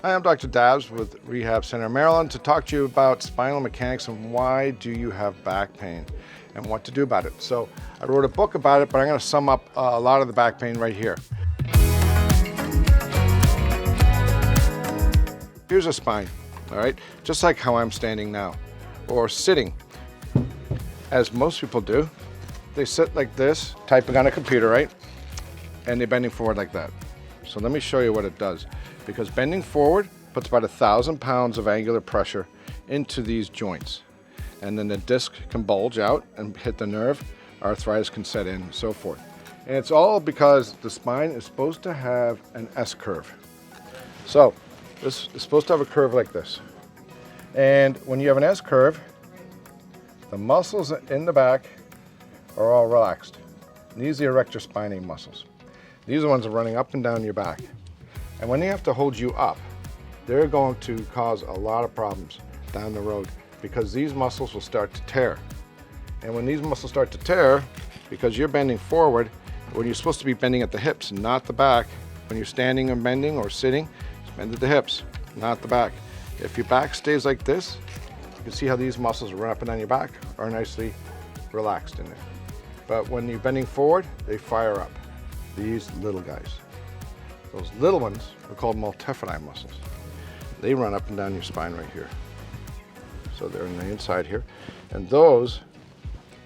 Hi, I'm Dr. Dabbs with Rehab Center Maryland to talk to you about spinal mechanics and why do you have back pain and what to do about it. So I wrote a book about it, but I'm going to sum up a lot of the back pain right here. Here's a spine, all right? Just like how I'm standing now, or sitting, as most people do. They sit like this, typing on a computer, right? And they're bending forward like that. So let me show you what it does. Because bending forward puts about 1,000 pounds of angular pressure into these joints. And then the disc can bulge out and hit the nerve, arthritis can set in, and so forth. And it's all because the spine is supposed to have an S-curve. So this is supposed to have a curve like this. And when you have an S-curve, the muscles in the back are all relaxed. And these are the erector spinae muscles. These are the ones that are running up and down your back. And when they have to hold you up, they're going to cause a lot of problems down the road because these muscles will start to tear. And when these muscles start to tear, because you're bending forward, when you're supposed to be bending at the hips, not the back, when you're standing and bending or sitting, just bend at the hips, not the back. If your back stays like this, you can see how these muscles run up and down your back are nicely relaxed in there. But when you're bending forward, they fire up, these little guys. Those little ones are called multifidi muscles. They run up and down your spine right here. So they're on the inside here. And those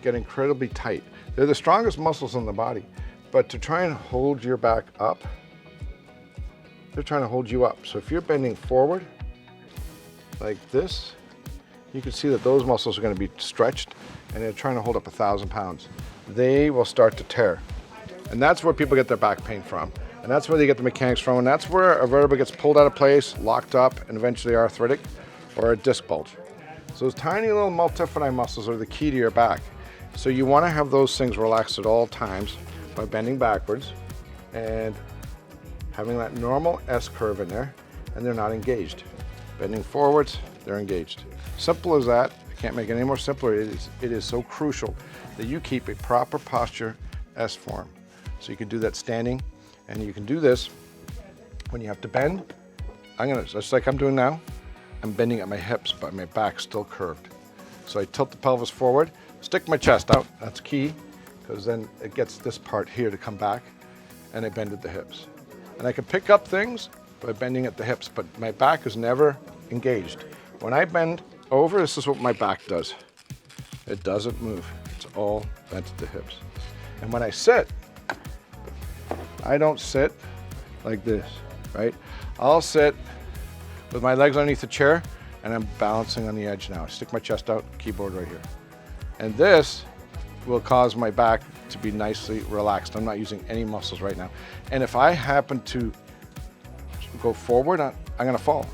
get incredibly tight. They're the strongest muscles in the body. But to try and hold your back up, they're trying to hold you up. So if you're bending forward like this, you can see that those muscles are going to be stretched and they're trying to hold up 1,000 pounds. They will start to tear. And that's where people get their back pain from. And that's where they get the mechanics from. And that's where a vertebra gets pulled out of place, locked up, and eventually arthritic or a disc bulge. So those tiny little multifidi muscles are the key to your back. So you want to have those things relaxed at all times by bending backwards and having that normal S-curve in there, and they're not engaged. Bending forwards, they're engaged. Simple as that. I can't make it any more simpler. It is so crucial that you keep a proper posture S-form. So you can do that standing, and you can do this when you have to bend. Just like I'm doing now, I'm bending at my hips, but my back's still curved. So I tilt the pelvis forward, stick my chest out, that's key, because then it gets this part here to come back, and I bend at the hips. And I can pick up things by bending at the hips, but my back is never engaged. When I bend over, this is what my back does. It doesn't move, it's all bent at the hips. And when I sit, I don't sit like this, right? I'll sit with my legs underneath the chair and I'm balancing on the edge now. I stick my chest out, keyboard right here. And this will cause my back to be nicely relaxed. I'm not using any muscles right now. And if I happen to go forward, I'm gonna fall.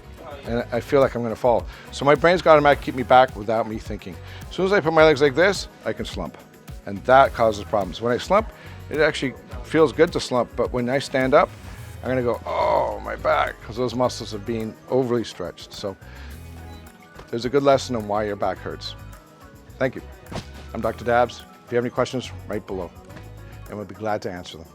And I feel like I'm gonna fall. So my brain's got to keep me back without me thinking. As soon as I put my legs like this, I can slump. And that causes problems. When I slump, it actually feels good to slump, but when I stand up, I'm gonna go, oh, my back, because those muscles are being overly stretched. So there's a good lesson on why your back hurts. Thank you. I'm Dr. Dabbs. If you have any questions, right below, and we'll be glad to answer them.